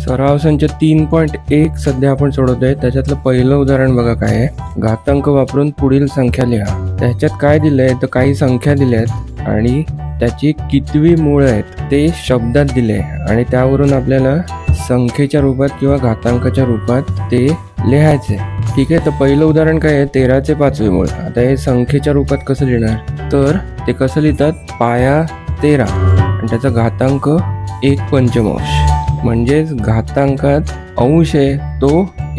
सराव संच 3.1 सध्या आपण सोडवतोय. त्याच्यातलं पहिलं उदाहरण बघा काय आहे. घातांक वापरून पुढील संख्या लिहा. त्याच्यात काय दिलंय तर काही संख्या दिल्या आहेत आणि त्याची कितवी मूळ आहेत ते शब्दात दिले आणि त्यावरून आपल्याला संख्येच्या रूपात किंवा घातांकाच्या रूपात ते लिहायचे. ठीक आहे, तर पहिलं उदाहरण काय आहे, 13चे 5वे मूळ. आता हे संख्येच्या रूपात कसं लिहिणार तर ते कसं लिहितात, पाया 13 आणि त्याचा घातांक 1/5 म्हणजेच घातांकात अंश आहे तो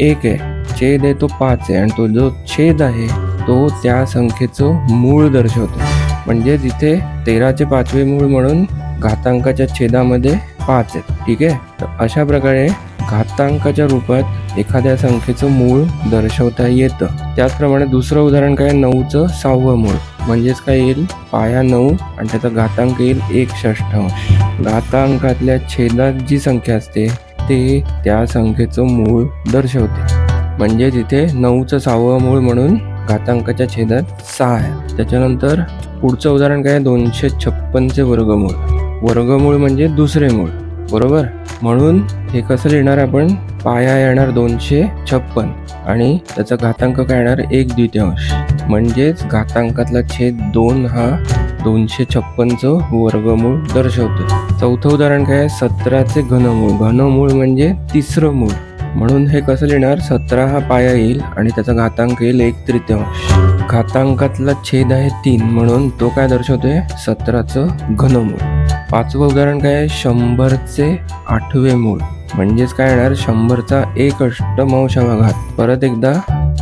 1 आहे, छेद आहे तो 5 आहे आणि तो जो छेद आहे तो त्या संख्येचं मूळ दर्शवतो. म्हणजे इथे 13चे 5वे मूळ म्हणून घातांकाच्या छेदामध्ये 5 आहेत. ठीक आहे, तर अशा प्रकारे घातांकाच्या रूपात एखाद्या संख्येचं मूळ दर्शवता येतं. त्याचप्रमाणे दुसरं उदाहरण काय, 9चं 6वं मूळ म्हणजेच काय येईल, पाया 9 आणि त्याचा घातांक येईल 1/6. घातांकातल्या छेदात जी संख्या असते ते त्या संख्येचं मूळ दर्शवते. म्हणजे तिथे 9चं 6वं मूळ म्हणून घातांकाच्या छेदात 6 आहे. त्याच्यानंतर पुढचं उदाहरण काय, 256चे वर्गमूळ. वर्गमूळ म्हणजे दुसरे मूळ, बरोबर. म्हणून हे कसं लिहिणार आपण, पाया येणार 256 आणि त्याचा घातांक काय येणार 1/2. म्हणजेच घातांकातला छेद 2 हा 256चं वर्गमूळ दर्शवतो. चौथं उदाहरण काय, 17चे घनमूळ. घनमूळ म्हणजे तिसरं मूळ. म्हणून हे कसं लिहिणार, 17 हा पाया येईल आणि त्याचा घातांक येईल 1/3. घातांकातला छेद आहे 3 म्हणून तो काय दर्शवतोय, 17चं घनमूळ. पाचवं उदाहरण काय, 100चे 8वे मूळ. म्हणजेच काय येणार, 100चा 1/8. परत एकदा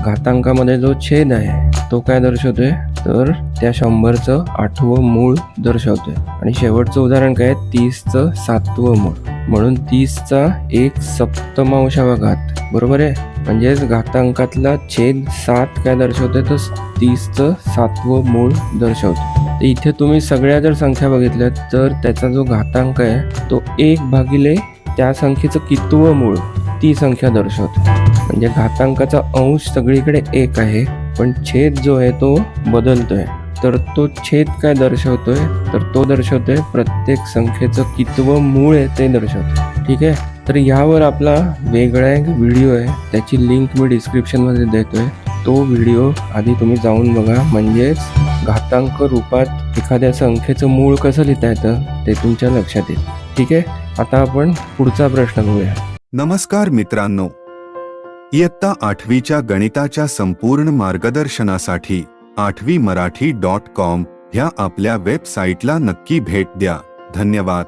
घातांकामध्ये जो छेद आहे तो काय दर्शवतोय तर त्या 100चं 8वं मूळ दर्शवतोय. आणि शेवटचं उदाहरण काय, 30चं 7वं मूळ. म्हणून 30चा 1/7. बरोबर आहे. म्हणजेच घातांकातला छेद 7 काय दर्शवतोय तर 30चं 7वं मूळ दर्शवतो. तर इथे तुम्ही सगळ्या जर संख्या बघितल्या तर त्याचा जो घातांक आहे तो 1 त्या संख्येचं कितवं मूळ ती संख्या दर्शवतो. म्हणजे घातांकाचा अंश सगळीकडे 1 आहे पण छेद जो आहे तो बदलतोय. तर तो छेद काय दर्शवतोय तर तो दर्शवतोय प्रत्येक संख्येचं कितवं मूळ आहे ते दर्शवतो. ठीक आहे, तर यावर आपला वेगळा एक व्हिडिओ आहे, त्याची लिंक मी डिस्क्रिप्शनमध्ये देतोय. तो व्हिडिओ आधी तुम्ही जाऊन बघा. म्हणजेच घातांक रूपात एखाद्या संख्येचं मूळ कसं लिहिता येतं ते तुमच्या लक्षात येईल. ठीक आहे, आता आपण पुढचा प्रश्न बघूया. नमस्कार मित्रांनो, इयत्ता 8वीच्या गणिताच्या संपूर्ण मार्गदर्शनासाठी 8वीमराठी.com ह्या आपल्या वेबसाईटला नक्की भेट द्या. धन्यवाद.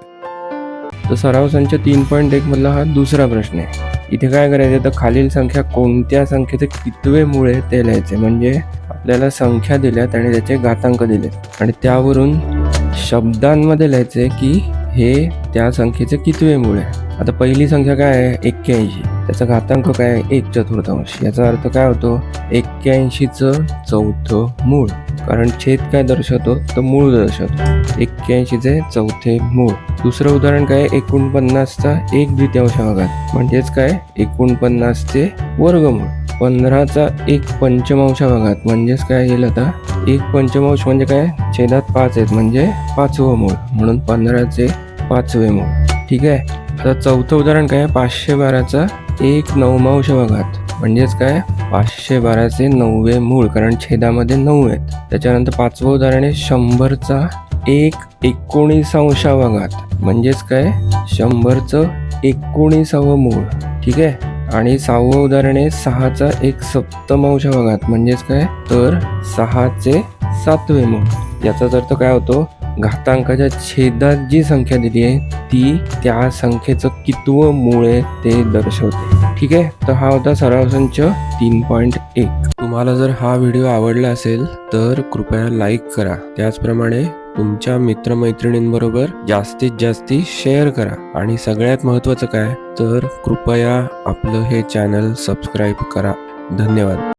तर सराव संच 3.1 मधला हा दुसरा प्रश्न आहे. इथे काय करायचं तर खालील संख्या कोणत्या संख्येचे कितवे मूळ आहे ते लिहायचे. म्हणजे आपल्याला संख्या दिल्यात आणि त्याचे घातांक दिलेत आणि त्यावरून शब्दांमध्ये लिहायचे की हे त्या संख्येचे कितवे मूळ आहे. आता पहिली संख्या काय आहे, 81. त्याचा घातांक काय आहे 1/4. याचा अर्थ काय होतो, 81चं 4थं मूळ. कारण छेद काय दर्शवतो तर मूळ दर्शवतो. 81चे 4थे मूळ. दुसरं उदाहरण काय, 49चा 1/2. म्हणजेच काय, 49चे वर्गमूळ. 15चा 1/5. म्हणजेच काय येईल आता 1/5 म्हणजे काय, छेदात 5 आहेत म्हणजे 5वं मूळ म्हणून 15चे 5वे मूळ. ठीक आहे, आता चौथं उदाहरण काय, 512चा 1/9. म्हणजेच काय, 512चे 9वे मूळ कारण छेदामध्ये 9 आहेत. त्याच्यानंतर 5वं उदाहरण आहे 100चा 1/19. म्हणजेच काय, 100चं 19वं मूळ. ठीक आहे, आणि 6वं उदाहरण आहे 6चा 1/7. म्हणजेच काय तर 6चे 7वे मूळ. याचाच अर्थ काय होतो, घातांकाच्या छेदात जी संख्या दिली आहे ती त्या संख्येचं कितवं मूळ आहे ते दर्शवते. ठीक आहे, तर हा होता सराव संच 3.1. तुम्हाला जर हा व्हिडिओ आवडला असेल तर कृपया लाईक करा. त्याचप्रमाणे तुमच्या मित्रमैत्रिणींबरोबर जास्तीत जास्त शेअर करा. आणि सगळ्यात महत्त्वाचं काय तर कृपया आपलं हे चॅनल सबस्क्राईब करा. धन्यवाद.